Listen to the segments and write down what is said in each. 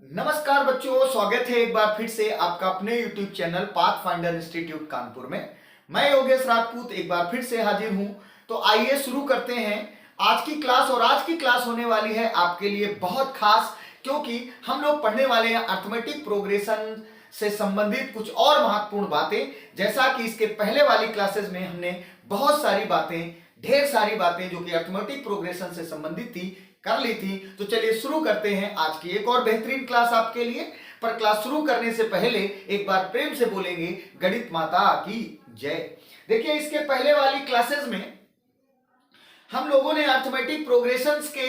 नमस्कार बच्चों, स्वागत है एक बार फिर से आपका अपने YouTube channel path finder institute Kanpur में। मैं योगेश राजपूत एक बार फिर से हाजिर हूं। तो आइए शुरू करते हैं आज की क्लास। और आज की क्लास होने वाली है आपके लिए बहुत खास, क्योंकि हम लोग पढ़ने वाले हैं अर्थमेटिक प्रोग्रेशन से संबंधित कुछ और महत्वपूर्ण बातें। जैसा कि इसके पहले वाली क्लासेस में हमने बहुत सारी बातें, ढेर सारी बातें जो कि अर्थमेटिक प्रोग्रेशन से संबंधित थी, कर ली थी। तो चलिए शुरू करते हैं आज की एक और बेहतरीन क्लास आपके लिए। पर क्लास शुरू करने से पहले एक बार प्रेम से बोलेंगे गणित माता की जय। देखिए, इसके पहले वाली क्लासेस में हम लोगों ने अर्थमेटिक प्रोग्रेशंस के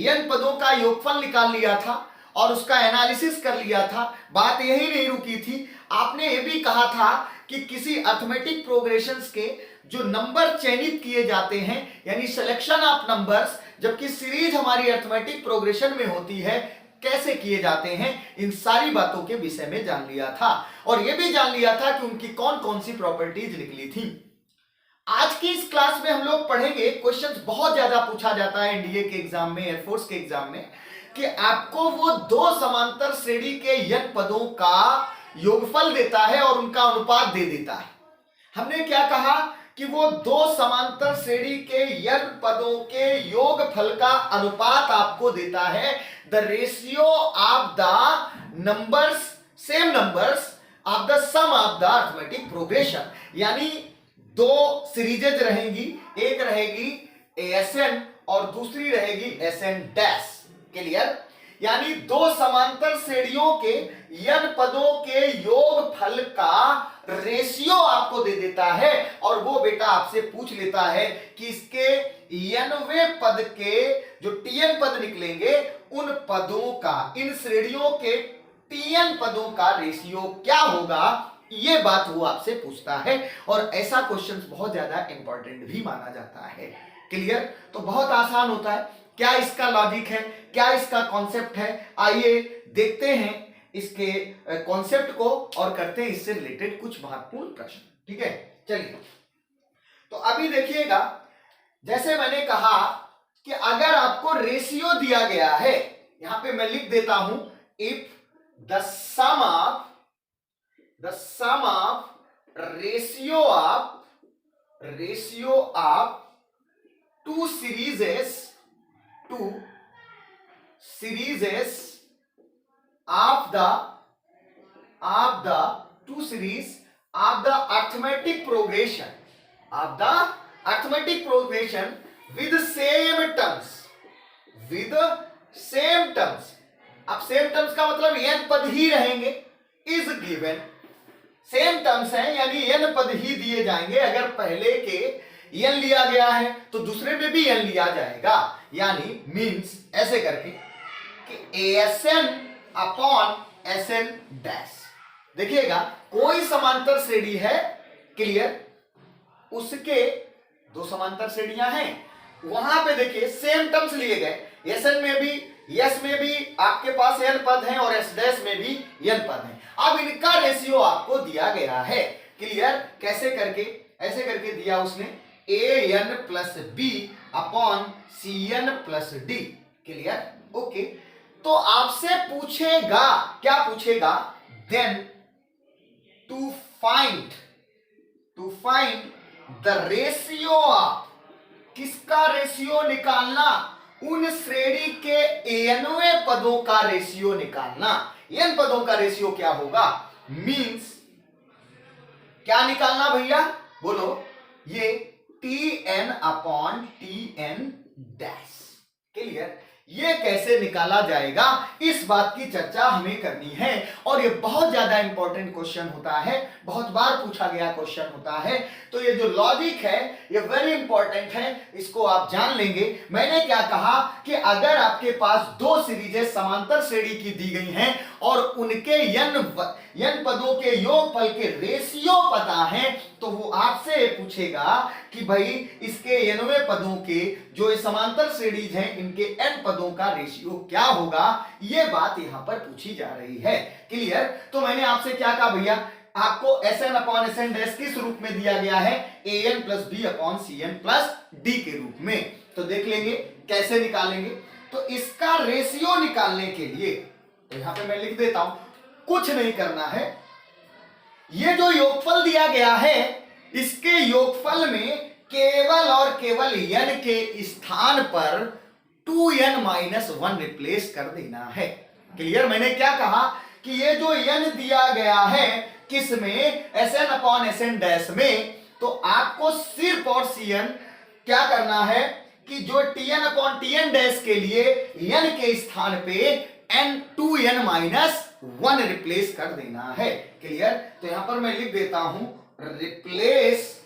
n पदों का योगफल निकाल लिया था और उसका एनालिसिस कर लिया था। बात यही नहीं रुकी थी, आपने ये भी कहा था कि किसी अर्थमेटिक प्रोग्रेशंस के जो नंबर चयनित किए जाते हैं, यानी सिलेक्शन ऑफ नंबर्स, जबकि सीरीज हमारी अर्थमेटिक प्रोग्रेशन में होती है, कैसे किए जाते हैं, इन सारी बातों के विषय में जान लिया था। और यह भी जान लिया था कि उनकी कौन कौन सी प्रॉपर्टीज निकली थी। आज की इस क्लास में हम लोग पढ़ेंगे, क्वेश्चंस बहुत ज्यादा पूछा जाता है एनडीए के एग्जाम में, एयरफोर्स के एग्जाम में, कि आपको वो दो समांतर श्रेणी के n पदों का योगफल देता है और उनका अनुपात दे देता है। हमने क्या कहा कि वो दो समांतर श्रेणी के n पदों के योगफल का अनुपात आपको देता है, the ratio of the numbers, same numbers of the sum of the arithmetic progression. यानी दो सीरीजेज रहेंगी, एक रहेगी एएसएन और दूसरी रहेगी एसएन डैश। क्लियर? यानी दो समांतर श्रेणियों के n पदों के योगफल का रेशियो आपको दे देता है और वो बेटा आपसे पूछ लेता है कि इसके nवें पद के जो tn पद निकलेंगे, उन पदों का, इन श्रेणियों के tn पदों का रेशियो क्या होगा। ये बात वो आपसे पूछता है और ऐसा क्वेश्चन बहुत ज्यादा इंपॉर्टेंट भी माना जाता है। क्लियर? तो बहुत आसान होता है। क्या इसका लॉजिक है, क्या इसका कॉन्सेप्ट है, आइए देखते हैं इसके कॉन्सेप्ट को और करते हैं इससे रिलेटेड कुछ महत्वपूर्ण प्रश्न। ठीक है, चलिए। तो अभी देखिएगा, जैसे मैंने कहा कि अगर आपको रेशियो दिया गया है, यहां पे मैं लिख देता हूं, if the sum of ratio of two series of the two series of the arithmetic progression with same terms। अब सेम टर्म्स का मतलब n पद ही रहेंगे, इज गिवन। सेम टर्म्स हैं यानी n पद ही दिए जाएंगे। अगर पहले के n लिया गया है तो दूसरे में भी n लिया जाएगा। यानी मींस ऐसे करके कि ASN अपॉन SN डैश। देखिएगा, कोई समांतर श्रेणी है, क्लियर, उसके दो समांतर श्रेणियां हैं, वहां पे देखिए सेम टर्म्स लिए गए। SN में भी, S में भी आपके पास n पद हैं और S डैश में भी n पद हैं। अब इनका रेशियो आपको दिया गया है। क्लियर? कैसे करके? ऐसे करके दिया उसने, AN plus B upon CN plus D। Clear? Okay. तो आपसे पूछेगा, क्या पूछेगा? Then to find the ratio of, किसका रेशियो निकालना? उन श्रेणी के nवें पदों का रेशियो निकालना। n पदों का रेशियो क्या होगा? मींस क्या निकालना भैया? बोलो। ये Tn upon Tn dash. Clear? ये कैसे निकाला जाएगा, इस बात की चर्चा हमें करनी है। और ये बहुत ज्यादा इंपॉर्टेंट क्वेश्चन होता है, बहुत बार पूछा गया क्वेश्चन होता है। तो ये जो लॉजिक है ये वेरी इंपॉर्टेंट है, इसको आप जान लेंगे। मैंने क्या कहा कि अगर आपके पास दो सीरीजेस समांतर श्रेणी की दी गई हैं और उनके n पदों के योगफल के रेशियो पता है, तो वो आपसे पूछेगा कि भाई इसके nवें पदों के जो समांतर श्रेणीज हैं, इनके n पदों का रेशियो क्या होगा। ये बात यहां पर पूछी जा रही है। क्लियर? तो मैंने आपसे क्या कहा भैया, आपको SN अपॉन SN डैश किस रूप में दिया गया है? AN plus B upon CN plus D के रूप में। तो देख लेंगे कैसे निकालेंगे। तो इसका रेशियो निकालने के लिए तो यहां पे मैं लिख देता हूं, कुछ नहीं करना है। ये जो योगफल दिया गया है, इसके योगफल में केवल और केवल n के स्थान पर 2n-1 रिप्लेस कर देना है। क्लियर? मैंने क्या कहा कि ये जो n दिया गया है किसमें, Sn/Sn डैश में, तो आपको सिर्फ और Cn क्या करना है कि जो Tn/Tn डैश के लिए n के स्थान पे 2n-1 रिप्लेस कर देना है। क्लियर? तो यहां पर मैं लिख देता हूं, replace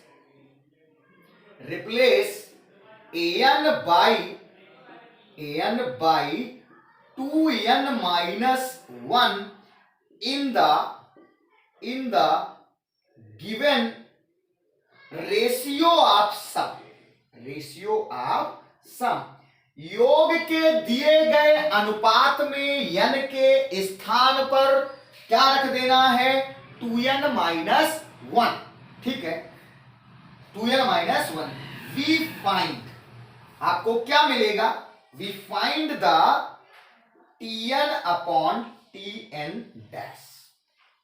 an by 2n-1 in the given ratio of sum. योग के दिए गए अनुपात में n के स्थान पर क्या रख देना है, 2n-1। ठीक है, 2n-1। वी फाइंड, आपको क्या मिलेगा, we find the Tn/Tn dash.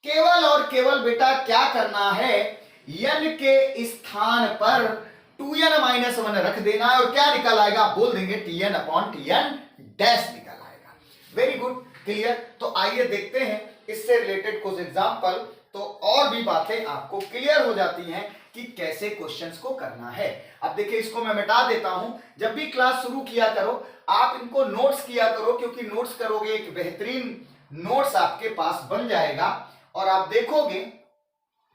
केवल और केवल बेटा क्या करना है, n के स्थान पर 2n-1 रख देना है और क्या निकल आएगा, आप बोल देंगे Tn/Tn डैश निकल आएगा। Very good, clear. तो आइए देखते हैं इससे रिलेटेड कुछ एग्जांपल, तो और भी बातें आपको क्लियर हो जाती हैं कि कैसे क्वेश्चंस को करना है। अब देखिए, इसको मैं मिटा देता हूं। जब भी क्लास शुरू किया करो आप इनको नोट्स किया करो, क्योंकि नोट्स करोगे एक बेहतरीन नोट्स आपके पास बन जाएगा और आप देखोगे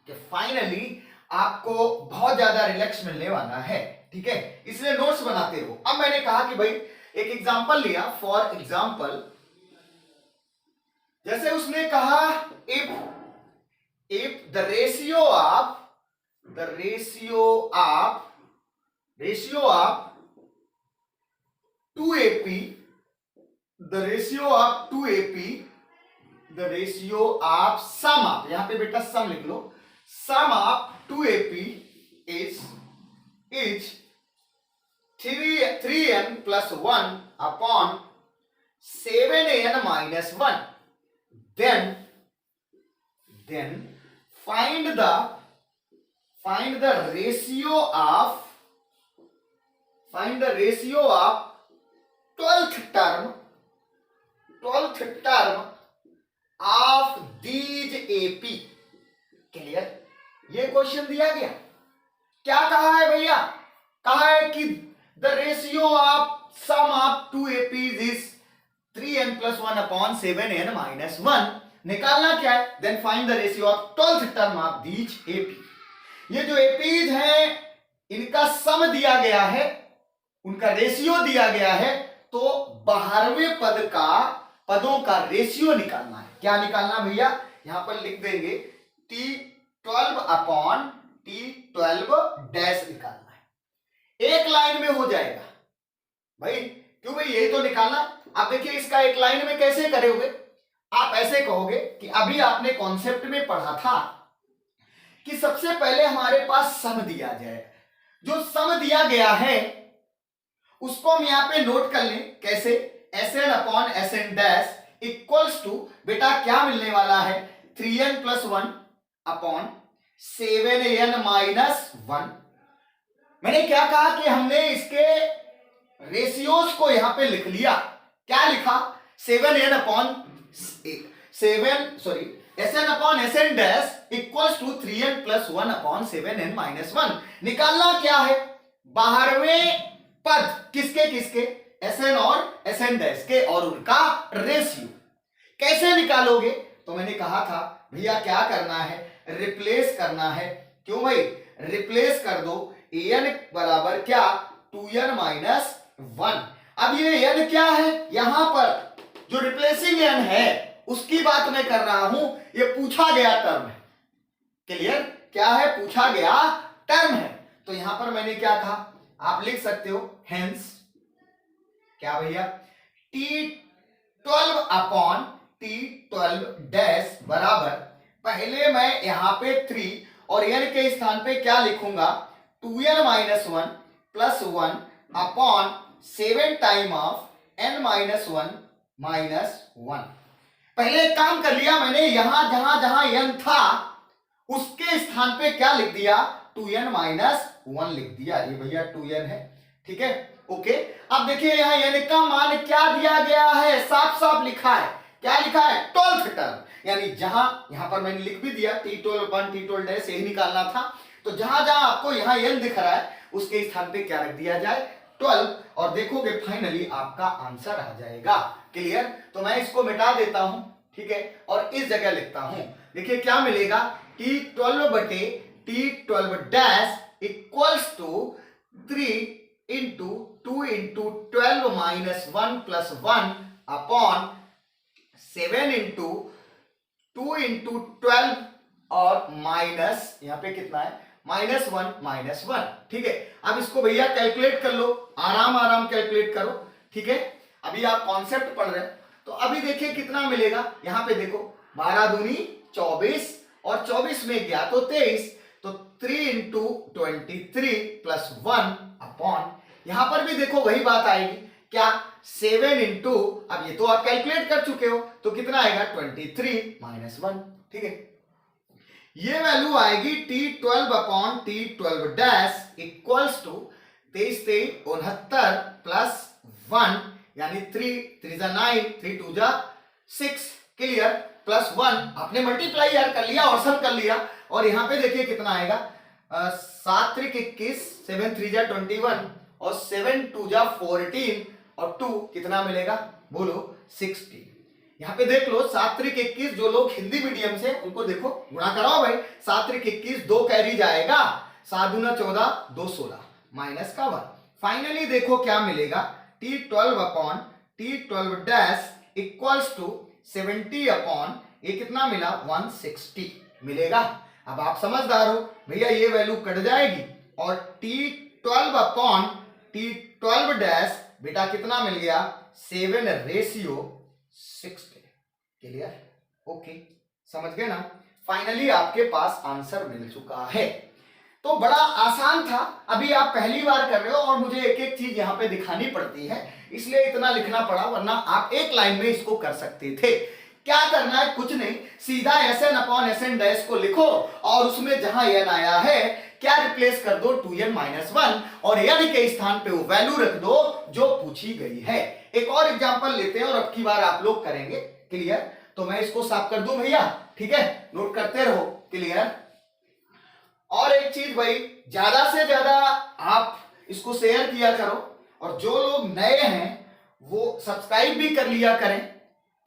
कि फाइनली आपको बहुत ज्यादा रिलैक्स मिलने वाला है। ठीक है, इसलिए नोट्स बनाते रहो। अब मैंने कहा कि भाई एक एग्जांपल लिया, फॉर एग्जांपल जैसे उसने कहा if the ratio of 2AP, the ratio of sum of, यहां पे बेटा सम लिख लो, sum of 2AP is 3n+1 upon 7n-1, then find the ratio of 12th term of these AP। क्लियर? ये क्वेश्चन दिया गया, क्या कहा है भैया, कहा है कि the ratio of sum of 2 APs is 3n+1 upon 7n-1। निकालना क्या है, then find the ratio of 12th term of these AP। ये जो APs हैं इनका सम दिया गया है, उनका रेशियो दिया गया है, तो 12वें पदों का रेशियो निकालना है। क्या निकालना भैया, यहां पर लिख देंगे T12/T12 डैश निकालना है। एक लाइन में हो जाएगा भाई, क्यों भाई, यही तो निकालना। अब देखिए इसका एक लाइन में कैसे करोगे, आप ऐसे कहोगे कि अभी आपने कॉन्सेप्ट में पढ़ा था कि सबसे पहले हमारे पास सम दिया जाए। जो सम दिया गया है उसको हम यहां पे नोट कर लें, कैसे, Sn/Sn डैश इक्वल्स टू, बेटा क्या मिलने वाला है, 3n+1 अपॉन 7n-1। मैंने क्या कहा कि हमने इसके रेशियोज को यहां पे लिख लिया। क्या लिखा, Sn/Sn dash equals to 3n+1 upon 7n-1। निकालना क्या है, 12वें पद किसके, Sn और Sn डैश के और उनका रेशियो। कैसे निकालोगे, तो मैंने कहा था भैया क्या करना है, रिप्लेस करना है। क्यों भाई, रिप्लेस कर दो, an बराबर क्या, 2n-1। अब ये n क्या है, यहां पर जो रिप्लेसिंग n है उसकी बात मैं कर रहा हूं, ये पूछा गया टर्म है। क्लियर? क्या है, पूछा गया टर्म है। तो यहां पर मैंने क्या कहा, आप लिख सकते हो हेंस क्या भैया, T12/T12 डैश बराबर, पहले मैं यहां पे 3 और n के स्थान पे क्या लिखूंगा, 2n-1 + 1 upon 7 time of n-1 - 1। पहले एक काम कर लिया मैंने, यहां जहां जहां n था उसके स्थान पे क्या लिख दिया, 2n माइनस 1 लिख दिया। ये भैया 2n है, ठीक है, ओके। अब देखिए यहाँ n का मान क्या दिया गया है, साफ साफ लिखा है, क्या लिखा है, 12th टर्म। यानी जहां, यहां पर मैंने लिख भी दिया T12 T12 डैश यही निकालना था, तो जहां जहां आपको यहाँ n दिख रहा है उसके स्थान पे क्या रख दिया जाए, 12, और देखोगे फाइनली आपका आंसर आ जाएगा। क्लियर? तो मैं इसको मिटा देता हूं, ठीक है, और इस जगह लिखता हूं। देखिए क्या मिलेगा, T12 बटे T12 dash equals to 3 into 2 into 12 minus 1 plus 1 upon 7 into 2 into 12 और माइनस, यहां पे कितना है, -1 ठीक है। अब इसको भैया कैलकुलेट कर लो, आराम आराम कैलकुलेट करो, ठीक है। अभी आप कॉन्सेप्ट पढ़ रहे हैं, तो अभी देखिए कितना मिलेगा, यहां पे देखो 12 दूनी 24 और 24 में गया तो 23, तो 3 इंटू 23 प्लस 1 अपॉन, यहां पर भी देखो वही बात आएगी, क्या 7 इंटू, अब ये तो आप कैलकुलेट कर चुके हो, तो कितना आएगा 23 माइनस 1, ठीक है। ये वैल्यू आएगी T12 upon T12 dash equals to 23 69 plus 1 यानी 3 3 9 3 2 6, क्लियर, प्लस 1 आपने मल्टीप्लाई यार कर लिया और सम कर लिया, और यहां पे देखिए कितना आएगा, 7 3 21 7 3 21 और 7 2 14 और 2 कितना मिलेगा, बोलो 16। यहाँ पे देख लो 7 3 21, जो लोग हिंदी मीडियम से उनको देखो गुणा कराओ भाई, 7 3 21 2 कैरी जाएगा, 7 दूना 14 2 16 माइनस का 1। फाइनली देखो क्या मिलेगा, T12 upon T12 dash equals to 70 upon, ये कितना मिला 160 मिलेगा। अब आप समझदार हो भैया, ये वैल्यू कट जाएगी और T12 अपॉन T12 डैश बेटा कितना मिल गया, 7:6। क्लियर? ओके, समझ गए ना। फाइनली आपके पास आंसर मिल चुका है। तो बड़ा आसान था, अभी आप पहली बार कर रहे हो और मुझे एक एक चीज यहां पे दिखानी पड़ती है, इसलिए इतना लिखना पड़ा, वरना आप एक लाइन में इसको कर सकते थे। क्या करना है, कुछ नहीं, सीधा Sn अपॉन Sn डैश को लिखो और उसमें जहां n आया है क्या रिप्लेस कर दो, 2n माइनस 1, और n के स्थान पे वो वैल्यू रख दो जो पूछी गई है। एक और एग्जांपल लेते हैं और अब की बार आप लोग करेंगे। क्लियर? तो मैं इसको साफ कर दूं भैया, ठीक है, नोट करते रहो। क्लियर? और एक चीज भाई, ज्यादा से ज्यादा आप इसको शेयर किया करो, और जो लोग नए हैं वो सब्सक्राइब भी कर लिया करें,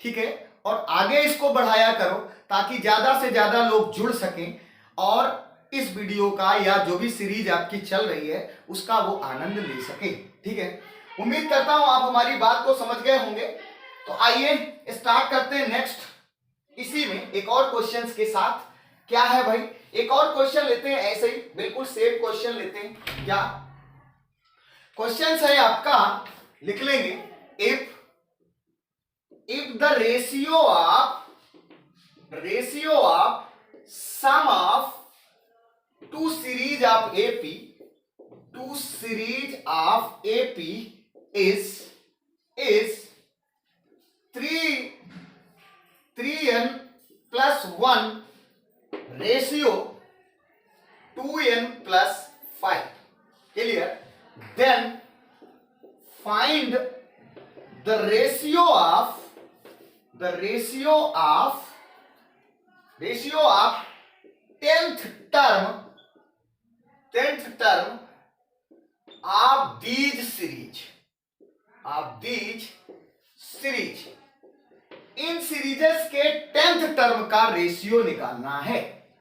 ठीक है, और आगे इसको बढ़ाया करो ताकि ज्यादा से ज्यादा लोग जुड़ सकें और इस वीडियो का या जो भी सीरीज आपकी चल रही है उसका वो आनंद ले सके, ठीक है। उम्मीद करता हूं आप हमारी बात को समझ गए होंगे। तो आइए स्टार्ट करते हैं नेक्स्ट, इसी में एक और क्वेश्चंस के साथ। क्या है भाई, एक और क्वेश्चन लेते हैं, ऐसे ही बिल्कुल सेम क्वेश्चन लेते हैं। क्या क्वेश्चन है आपका, लिख लेंगे, if the ratio of sum of two series of AP is 3n plus 1 ratio 2n plus 5, clear, then find the ratio of 10th term of these series, इन सीरीजेस के 10th टर्म का ratio निकालना है।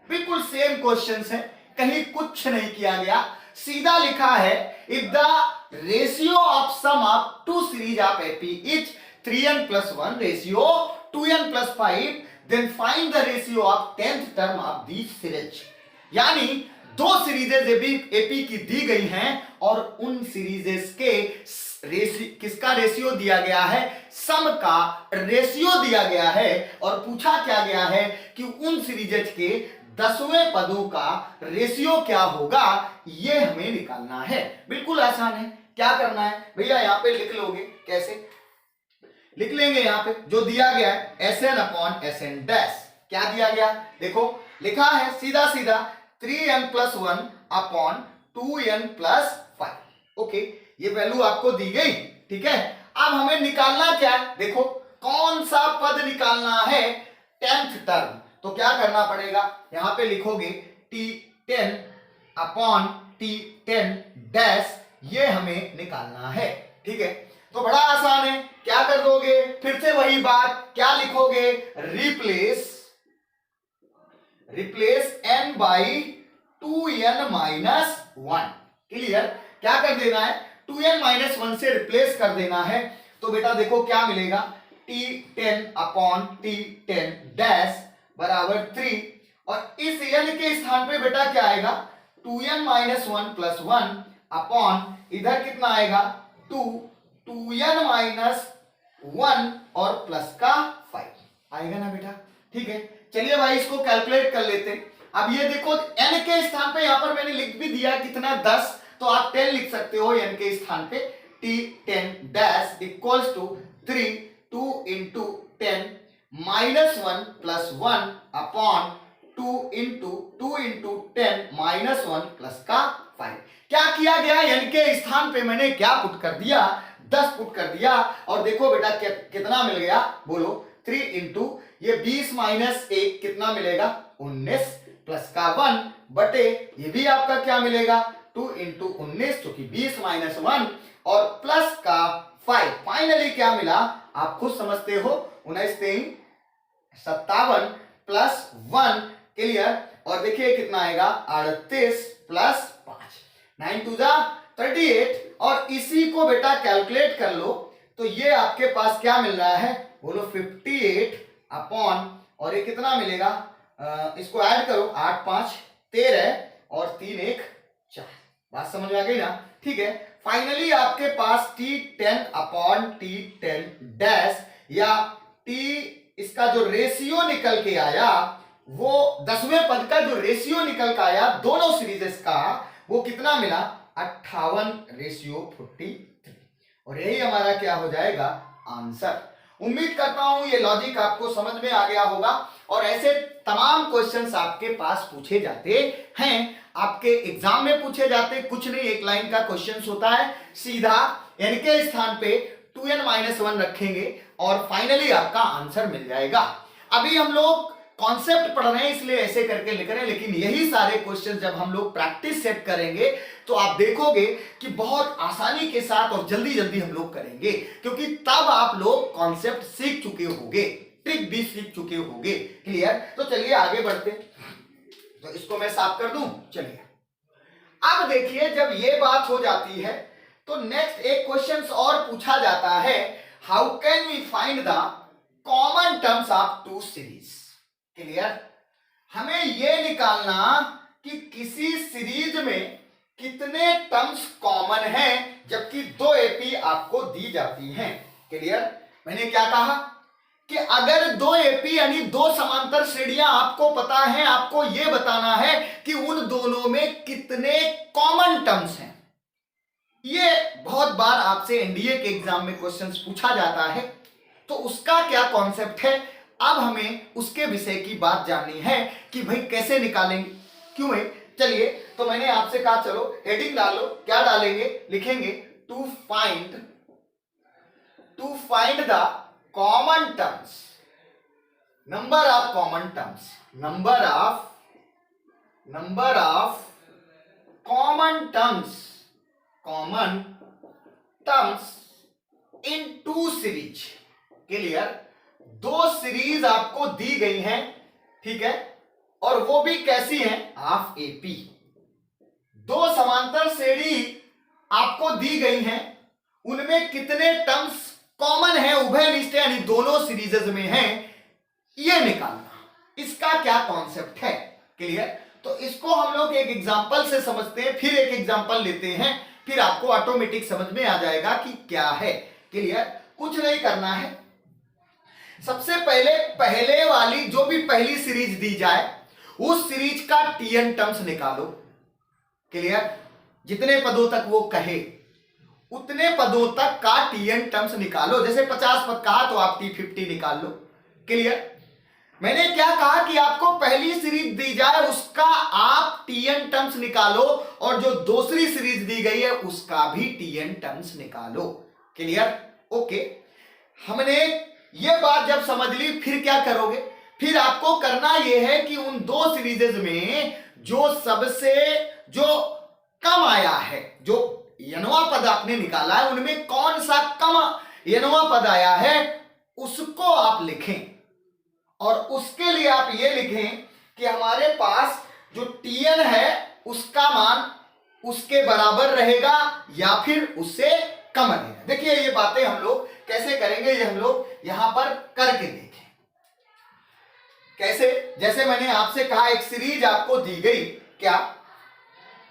बिल्कुल same questions है, कहीं कुछ नहीं किया गया, सीधा लिखा है, if the ratio of sum of two series of AP is 3n plus 1 ratio 2n plus 5, then find the ratio of 10th term of these series। यानी दो सीरीजेस AP की दी गई हैं और उन सीरीजेस के किसका रेशियो दिया गया है, सम का रेशियो दिया गया है, और पूछा क्या गया है कि उन सीरीजेस के 10वें पदों का रेशियो क्या होगा, ये हमें निकालना है। बिल्कुल आसान है। क्या करना है भैया, यहां पे लिख लोगे कैसे, लिख लेंगे यहां पे जो दिया गया है Sn अपॉन Sn डैश। क्या दिया गया देखो, लिखा है सीधा सीधा 3n+1 अपॉन 2n+5। ओके, ये वैल्यू आपको दी गई। ठीक है, अब हमें निकालना क्या है, देखो कौन सा पद निकालना है, 10th टर्म। तो क्या करना पड़ेगा, यहां पे लिखोगे T10 अपॉन T10 डैश, ये हमें निकालना है। ठीक है, तो बड़ा आसान है, क्या कर दोगे, फिर से वही बात, क्या लिखोगे, replace n by 2n-1। Clear, क्या कर देना है, 2n-1 से रिप्लेस कर देना है। तो बेटा देखो क्या मिलेगा, T10 अपॉन T10 डैश बराबर 3, और इस n के स्थान पे बेटा क्या आएगा, 2n-1 अपॉन इधर कितना आएगा 2n-1 और प्लस का 5 आएगा ना बेटा। ठीक है, चलिए भाई इसको कैलकुलेट कर लेते हैं। अब ये देखो n के स्थान पे यहां पर मैंने लिख भी दिया कितना 10, तो आप 10 लिख सकते हो n के स्थान पे। T10 dash equals to 3 2 into 10 -1 plus 1 upon 2 into 10 -1 plus का 5। क्या किया गया, n के स्थान पे मैंने क्या पुट कर दिया, 10 पुट कर दिया, और देखो बेटा कितना मिल गया, बोलो 3 इंटू ये 20 माइनस 1 कितना मिलेगा 19 प्लस का 1 बटे ये भी आपका क्या मिलेगा 2 इंटू 19 जो कि 20 माइनस 1 और प्लस का 5। फाइनली क्या मिला आप खुद समझते हो, 19 3 57 प्लस 1। क्लियर, और देखिए कितना आएगा 38 प्लस 5, 9 2 जा 38, और इसी को बेटा कैलकुलेट कर लो तो ये आपके पास क्या मिल रहा है, बोलो 58 अपॉन, और ये कितना मिलेगा, इसको ऐड करो 8 5 13 और 3 1 4। बात समझ में आ गई ना। ठीक है, फाइनली आपके पास T10 अपॉन T10 डैश या T इसका जो रेशियो निकल के आया, वो 10वें पद का जो रेशियो निकल के आया दोनों सीरीजेस का, वो कितना मिला 58:43, और यही हमारा क्या हो जाएगा आंसर। उम्मीद करता हूं ये लॉजिक आपको समझ में आ गया होगा, और ऐसे तमाम क्वेश्चंस आपके पास पूछे जाते हैं, आपके एग्जाम में पूछे जाते, कुछ नहीं एक लाइन का क्वेश्चन होता है, सीधा n के स्थान पे 2n-1 रखेंगे और फाइनली आपका आंसर मिल जाएगा। अभी हम लोग कॉन्सेप्ट पढ़ रहे हैं इसलिए ऐसे करके लिख रहे हैं, लेकिन यही सारे क्वेश्चन जब हम लोग प्रैक्टिस सेट करेंगे तो आप देखोगे कि बहुत आसानी के साथ और जल्दी जल्दी हम लोग करेंगे, क्योंकि तब आप लोग कॉन्सेप्ट सीख चुके होंगे, ट्रिक भी सीख चुके होंगे। क्लियर, तो चलिए आगे बढ़ते, तो इसको मैं साफ कर दूं। चलिए अब देखिए, जब ये बात हो जाती है तो नेक्स्ट एक क्वेश्चन और पूछा जाता है, how can we find the common terms of two series. Clear, हमें यह निकालना कि किसी सीरीज में कितने टर्म्स कॉमन हैं जबकि 2 एपी आपको दी जाती हैं। क्लियर, मैंने क्या कहा कि अगर 2 एपी यानी 2 समांतर श्रेणियां आपको पता है, आपको यह बताना है कि उन दोनों में कितने कॉमन टर्म्स हैं। ये बहुत बार आपसे एनडीए के एग्जाम में क्वेश्चंस पूछा जाता है, तो उसका क्या कॉन्सेप्ट है, अब हमें उसके विषय की बात जाननी है कि भाई कैसे निकालेंगे, क्यों है। चलिए, तो मैंने आपसे कहा चलो हेडिंग डालो, क्या डालेंगे, लिखेंगे to find the common terms, number of common terms, number of common terms in two series. Clear, 2 series आपको दी गई हैं, ठीक है, और वो भी कैसी हैं, ऑफ एपी। 2 समांतर श्रेणी आपको दी गई हैं, उनमें कितने टर्म्स कॉमन है, उभयनिष्ठ यानी दोनों सीरीजेस में हैं, ये निकालना, इसका क्या कॉन्सेप्ट है। क्लियर, तो इसको हम लोग एक एग्जांपल से समझते हैं, फिर एक एग्जांपल लेते हैं, फिर आपको ऑटोमेटिक समझ में आ जाएगा कि क्या है। क्लियर, कुछ नहीं करना है, सबसे पहले वाली जो भी पहली सीरीज दी जाए उस सीरीज का टीएन टर्म्स निकालो। क्लियर, जितने पदों तक वो कहे उतने पदों तक का टीएन टर्म्स निकालो। जैसे 50 पद कहा तो आप T50 निकाल लो। क्लियर? मैंने क्या कहा कि आपको पहली सीरीज दी जाए उसका आप टीएन टर्म्स निकालो और जो दूसरी सीरीज दी गई है उसका भी टीएन टर्म्स निकालो। क्लियर? ओके, हमने ये बात जब समझ ली, फिर क्या करोगे? फिर आपको करना यह है कि उन दो सीरीजेज में जो सबसे जो कम आया है, जो यनवा पद आपने निकाला है, उनमें कौन सा कम यनवा पद आया है उसको आप लिखें। और उसके लिए आप ये लिखें कि हमारे पास जो टीएन है उसका मान उसके बराबर रहेगा या फिर उससे कम रहेगा। देखिए ये बातें हम लोग कैसे करेंगे, ये हम लोग यहां पर करके देखें। कैसे? जैसे मैंने आपसे कहा एक सीरीज आपको दी गई, क्या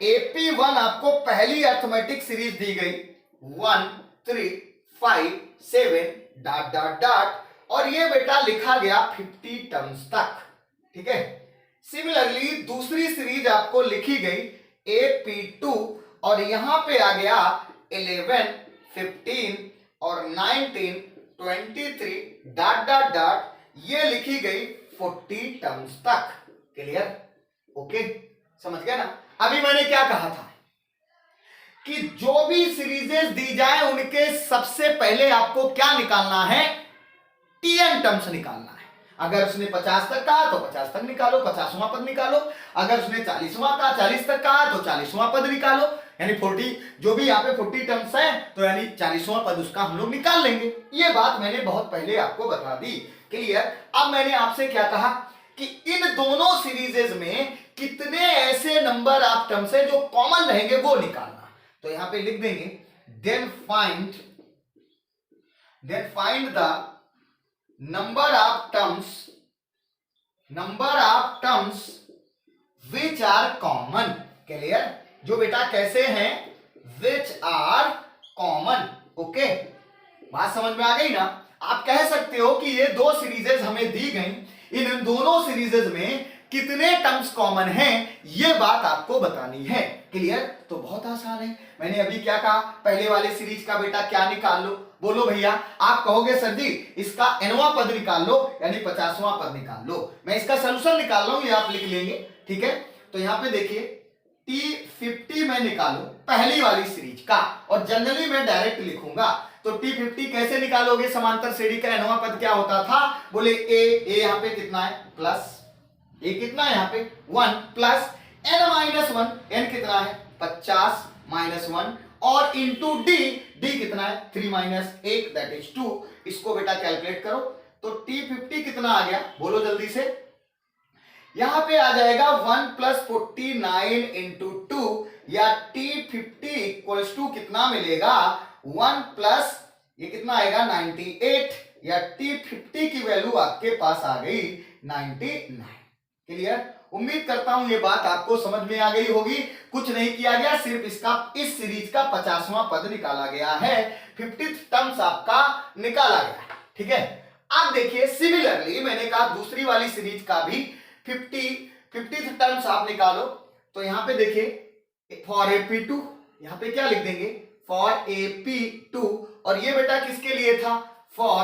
AP1 आपको पहली अर्थमेटिक सीरीज दी गई 1 3 5 7 डॉट डॉट डॉट, और ये बेटा लिखा गया 50 टर्म्स तक। ठीक है। सिमिलरली दूसरी सीरीज आपको लिखी गई AP2 और यहां पे आ गया 11 15 और 19 23 डॉट डॉट डॉट, ये लिखी गई 40 टर्म्स तक। क्लियर? ओके, समझ गया ना? अभी मैंने क्या कहा था कि जो भी सीरीजेस दी जाए उनके सबसे पहले आपको क्या निकालना है? टीएन टर्म्स निकालना है। अगर उसने 50 तक कहा तो 50 तक निकालो, 50वां पद निकालो। अगर उसने 40वां कहा, 40 तक कहा तो 40वां पद निकालो। यानी 40, जो भी यहाँ पे 40 टर्म्स है तो यानी 40वां पद उसका हम लोग निकाल लेंगे। ये बात मैंने बहुत पहले आपको बता दी। क्लियर? अब मैंने आपसे क्या कहा कि इन दोनों सीरीजेज में कितने ऐसे नंबर ऑफ टर्म्स है जो कॉमन रहेंगे वो निकालना। तो यहां पे लिख देंगे then find the number of terms which are common। Clear? जो बेटा कैसे हैं? which are common। ओके, बात समझ में आ गई ना? आप कह सकते हो कि ये दो सीरीजेस हमें दी गई, इन दोनों सीरीजेस में कितने टर्म्स कॉमन हैं ये बात आपको बतानी है। क्लियर? तो बहुत आसान है। मैंने अभी क्या कहा? पहले वाले सीरीज का बेटा क्या निकाल लो? बोलो भैया। आप कहोगे सर जी इसका एनवा पद निकाल लो, यानी 50वां पद निकाल लो। मैं इसका सलूशन निकाल रहा हूं, ये आप लिख लेंगे। ठीक है? तो यहां पे देखिए T50 मैं निकालू पहली वाली सीरीज का, और जनरली मैं डायरेक्ट लिखूंगा। तो T50 कैसे निकालोगे? समांतर श्रेणी का एनवा पद क्या होता था? बोले ए यहां पे कितना है? प्लस ए कितना है यहाँ पे? 1 प्लस n-1, n कितना है? 50 माइनस 1 और इंटू डी, डी कितना है? 3 माइनस 1 दैट इज 2। इसको बेटा कैलकुलेट करो तो T50 कितना आ गया? बोलो जल्दी से। यहां पे आ जाएगा 1 प्लस 49 इंटू 2, या T50 इक्वल्स टू कितना मिलेगा? 1 प्लस ये कितना आएगा? 98, या T50 की वैल्यू आपके पास आ गई 99। क्लियर? उम्मीद करता हूं ये बात आपको समझ में आ गई होगी। कुछ नहीं किया गया, सिर्फ इस सीरीज का 50वां पद निकाला गया है, 50th टर्म्स आपका निकाला गया। ठीक है? अब देखिए सिमिलरली मैंने कहा दूसरी वाली सीरीज का भी 50th टर्म्स आप निकालो। तो यहां पे देखिए फॉर AP2, यहां पे क्या लिख देंगे? फॉर AP2, और ये बेटा किसके लिए था? For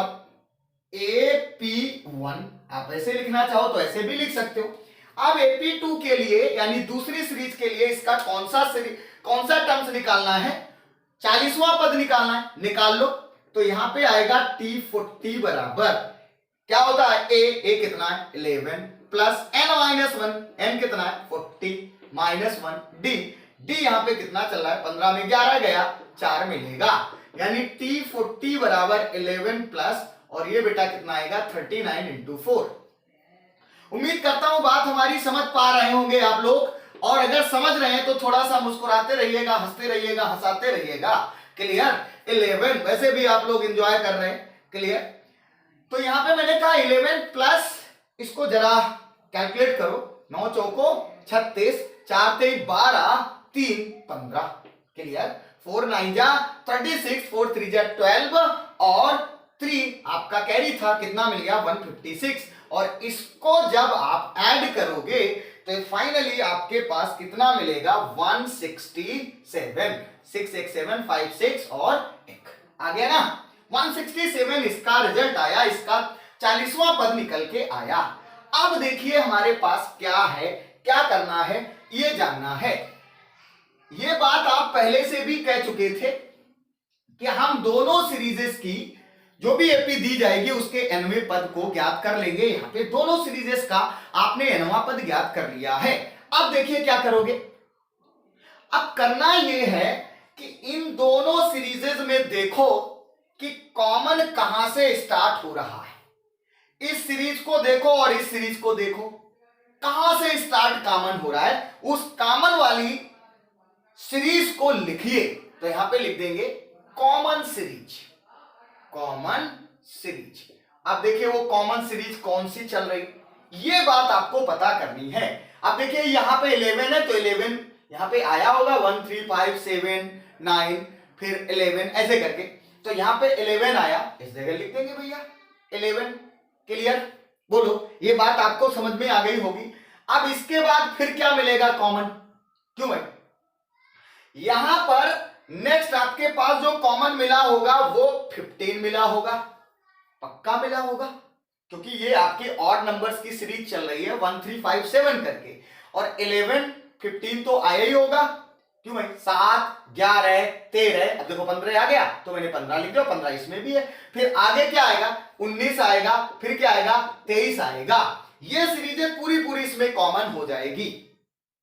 AP1। आप ऐसे लिखना चाहो तो ऐसे भी लिख सकते हो। अब AP2 के लिए यानी दूसरी सीरीज के लिए इसका कौन सा टर्म्स निकालना है? 40वां पद निकालना है, निकाल लो। तो यहां पे आएगा T40 बराबर क्या होता है? ए कितना है? 11 प्लस n-1, n कितना है? 40 माइनस 1 डी, डी यहां पे कितना चल रहा है? 15 में 11 गया, 4 मिलेगा, यानी T40 बराबर 11 प्लस, और ये बेटा कितना आएगा? 39 इंटू 4। उम्मीद करता हूं बात हमारी समझ पा रहे होंगे आप लोग, और अगर समझ रहे हैं तो थोड़ा सा मुस्कुराते रहिएगा, हंसते रहिएगा, हंसाते रहिएगा। क्लियर? 11 वैसे भी आप लोग एंजॉय कर रहे हैं। क्लियर? तो यहां पे मैंने कहा 11 प्लस, इसको जरा कैलकुलेट करो। 9 चौको 36, 4 3 12, 3 15। क्लियर? 4 9 जा 36, 4 3 जा 12, और 3 आपका कैरी था, कितना मिल गया? 156। और इसको जब आप ऐड करोगे तो फाइनली आपके पास कितना मिलेगा? 167। 6 1 7 5 6 और 1 आ गया ना। 167 इसका रिजल्ट आया, इसका 40वां पद निकल के आया। अब देखिए हमारे पास क्या है, क्या करना है, ये जानना है। ये बात आप पहले से भी कह चुके थे कि हम दोनों सीरीजेस की जो भी एपी दी जाएगी उसके nवें पद को ज्ञात कर लेंगे। यहां पे दोनों सीरीजेस का आपने nवां पद ज्ञात कर लिया है। अब देखिए क्या करोगे। अब करना यह है कि इन दोनों सीरीजेस में देखो कि कॉमन कहां से स्टार्ट हो रहा है। इस सीरीज को देखो और इस सीरीज को देखो, कहां से स्टार्ट कॉमन हो रहा है, उस कॉमन वाली सीरीज को लिखिए। तो यहां पे लिख देंगे कॉमन सीरीज, कॉमन सीरीज। अब देखिए वो कॉमन सीरीज कौन सी चल रही, ये बात आपको पता करनी है। अब देखिए यहां पे 11 है तो 11 यहां पे आया होगा 1 3 5 7 9 फिर 11 ऐसे करके, तो यहां पे 11 आया, इस जगह लिख देंगे भैया 11। क्लियर, बोलो ये बात आपको समझ में आ गई होगी। अब इसके बाद फिर क्या मिलेगा कॉमन, क्यों भाई, यहां पर नेक्स्ट आपके पास जो कॉमन मिला होगा वो 15 मिला होगा, पक्का मिला होगा, क्योंकि ये आपके ऑड नंबर्स की सीरीज चल रही है 1 3 5 7 करके, और 11 15 तो आया ही होगा। क्यों भाई, 7 11 13, अब देखो 15 आ गया तो मैंने 15 लिख दिया, 15 इसमें भी है। फिर आगे क्या आएगा, 19 आएगा, फिर क्या आएगा 23 आएगा। ये सीरीजें पूरी पूरी इसमें कॉमन हो जाएगी।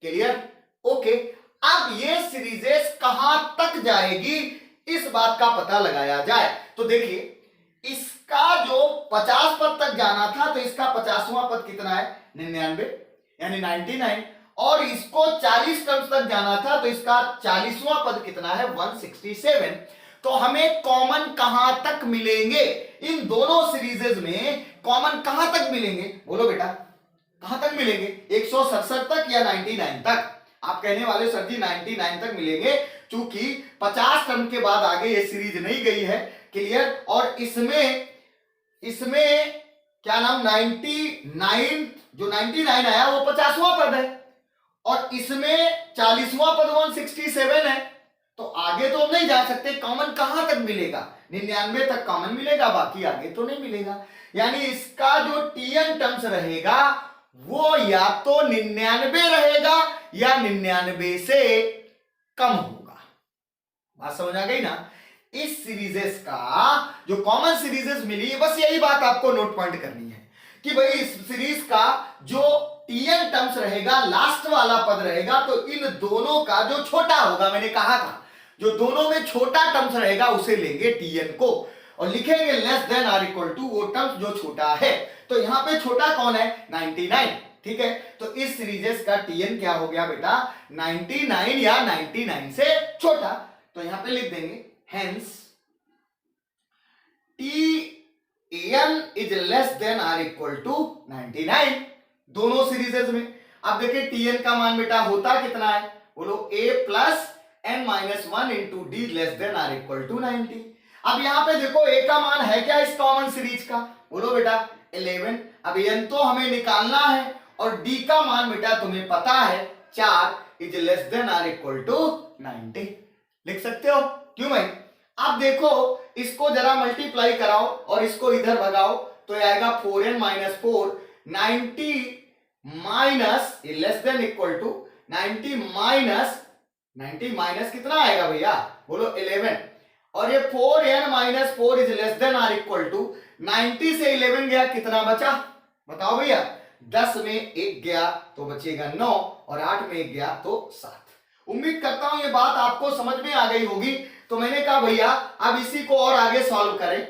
Clear, okay. अब ये सीरीजेस कहां तक जाएगी इस बात का पता लगाया जाए। तो देखिए इसका जो 50 पद तक जाना था तो इसका 50वां पद कितना है 99 यानी 99, और इसको 40 टर्म्स तक जाना था तो इसका 40वां पद कितना है 167। तो हमें कॉमन कहां तक मिलेंगे, इन दोनों सीरीजेस में कॉमन कहां तक मिलेंगे, बोलो बेटा कहां तक मिलेंगे, 167 तक या 99 तक। आप कहने वाले सर जी 99 तक मिलेंगे, क्योंकि 50 टर्म के बाद आगे ये सीरीज नहीं गई है। क्लियर, और इसमें क्या नाम 99, जो 99 आया वो 50वां पद है, और इसमें 40वां पद 167 है, तो आगे तो हम नहीं जा सकते। कॉमन कहां तक मिलेगा, 99 तक कॉमन मिलेगा, बाकी आगे तो नहीं मिलेगा। यानी इसका जो टीएन टर्म्स रहेगा वो या तो 99 रहेगा या 99 से कम होगा। बात समझ आ गई ना। इस सीरीजेस का जो कॉमन सीरीजेस मिली, बस यही बात आपको नोट पॉइंट करनी है कि भाई इस सीरीज का जो टीएन टर्म्स रहेगा, लास्ट वाला पद रहेगा, तो इन दोनों का जो छोटा होगा, मैंने कहा था जो दोनों में छोटा टर्म्स रहेगा उसे लेंगे टीएन को, और लिखेंगे less than or equal to वो टर्म्स जो छोटा है। तो यहां पे छोटा कौन है 99, ठीक है। तो इस सीरीजेस का टीएन क्या हो गया बेटा 99 या 99 से छोटा। तो यहां पे लिख देंगे hence T N is less than or equal to 99 दोनों सीरीजेस में। अब देखिए टीएन का मान बेटा होता कितना है, बोलो a प्लस n minus 1 into D less than or equal to 90। अब यहां पे देखो a का मान है क्या इस कॉमन सीरीज का, बोलो बेटा 11। अब n तो हमें निकालना है, और d का मान बेटा तुम्हें पता है 4 is less than or equal to 90। लिख सकते हो, क्यों भाई। अब देखो इसको जरा मल्टीप्लाई कराओ और इसको इधर भगाओ, तो आएगा 4n minus 4, 90 minus less than equal to 90 minus 90 minus कितना आएगा भैया, बोलो 11, और ये 4n minus 4 is less than or equal to 90 से 11 गया कितना बचा, बताओ भैया। 10 में 1 गया तो बचेगा 9, और 8 में 1 गया तो 7। उम्मीद करता हूं ये बात आपको समझ में आ गई होगी। तो मैंने कहा भैया अब इसी को और आगे सॉल्व करें,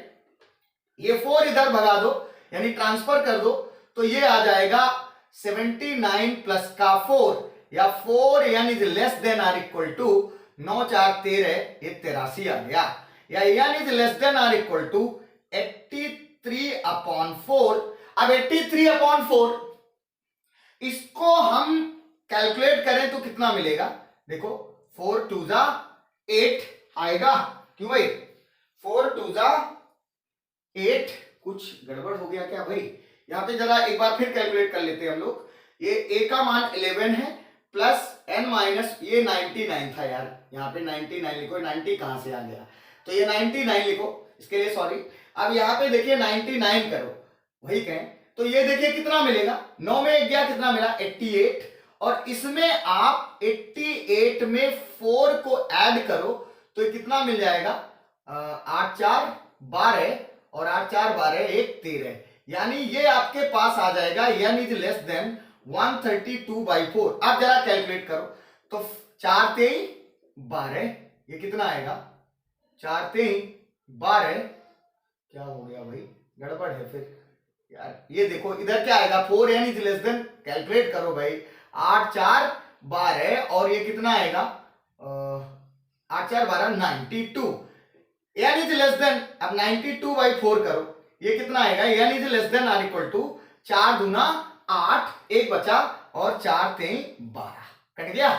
ये 4 इधर भगा दो यानी ट्रांसफर कर दो, तो ये आ जाएगा 79 प्लस का 4 या 4n is less than or equal to 9 4 13, ये 83 आ गया, या n is less than or equal to 83/4। अब 83/4 इसको हम कैलकुलेट करें तो कितना मिलेगा, देखो 4 2 जा 8 आएगा, क्यों भाई 4 2 जा 8, कुछ गड़बड़ हो गया क्या भाई। यहां पे जरा एक बार फिर कैलकुलेट कर लेते हैं हम लोग। ये a का मान 11 है, प्लस n माइनस, ये 99 था यार, यहाँ पे 99 लिखो, 90 कहां से आ गया, तो ये 99 लिखो, इसके लिए सॉरी। अब यहाँ पे देखिए 99 करो, वही कहें, तो ये देखिए कितना मिलेगा, 9 में 1 गया, कितना मिला 88, और इसमें आप 88 में 4 को ऐड करो तो ये कितना मिल जाएगा, 8 4 12 और 8 4 12 1 13, यानी ये आपके पास आ जाएगा n इज लेस देन 132/4। आप जरा कैलकुलेट करो, तो 4 3 12, ये कितना आएगा 4 3 12, क्या हो गया भाई, गड़बड़ है फिर यार, ये देखो इधर क्या आएगा 4n is less then, calculate करो भाई, 8 4 12 और ये कितना आएगा 8 4 12 92, n इज लेस देन, अब 92/4 करो, ये कितना आएगा n is less than or equal to 4 दूना 8, 1 बचा और 4 3 12, कट गया,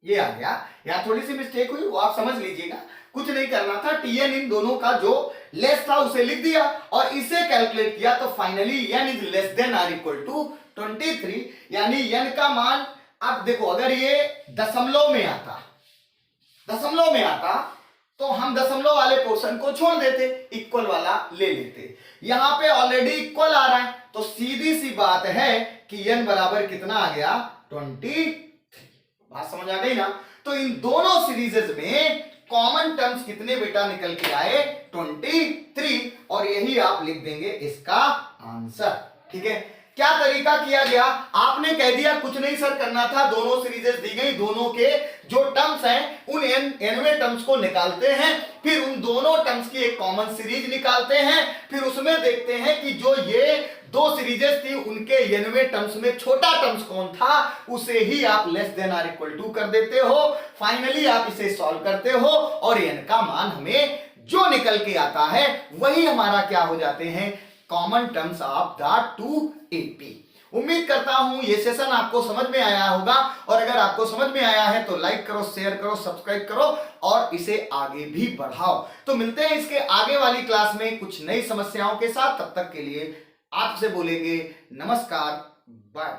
ये आ गया। यहाँ थोड़ी सी मिस्टेक हुई, वो आप समझ लीजिएगा, कुछ नहीं करना था, tn इन दोनों का जो लेस था उसे लिख दिया और इसे कैलकुलेट किया, तो finally n is less than or equal to 23, यानी n का मान, अब देखो अगर ये दशमलव में आता, दशमलव में आता तो हम दशमलव वाले पोर्शन को छोड़ देते, इक्वल वाला ले लेते, यहां पे ऑलरेडी इक्वल आ रहा है, तो सीधी सी बात है कि n बराबर कितना आ गया 23, बात समझ आ गई ना। तो इन दोनों सीरीजेस में कॉमन टर्म्स कितने बेटा निकल के आए 23, और यही आप लिख देंगे इसका आंसर, ठीक है। क्या तरीका किया गया, आपने कह दिया कुछ नहीं सर करना था, दोनों सीरीजेस दी गई, दोनों के जो टर्म्स हैं उन nवें टर्म्स को निकालते हैं, फिर उन दोनों टर्म्स की एक कॉमन सीरीज निकालते हैं, फिर उसमें देखते हैं कि जो ये दो सीरीजेस थी उनके nवें टर्म्स में छोटा टर्म्स कौन था, उसे ही आप less than or equal to कर देते हो, फाइनली आप इसे सॉल्व करते हो और n का मान हमें जो निकल के आता है वही हमारा क्या हो जाते हैं common terms of the 2AP। उम्मीद करता हूं ये सेशन आपको समझ में आया होगा, और अगर आपको समझ में आया है तो लाइक करो, शेयर करो, सब्सक्राइब करो और इसे आगे भी बढ़ाओ। तो मिलते हैं इसके आगे वाली क्लास में कुछ नई समस्याओं के साथ, तब तक के लिए आपसे बोलेंगे नमस्कार, बाय।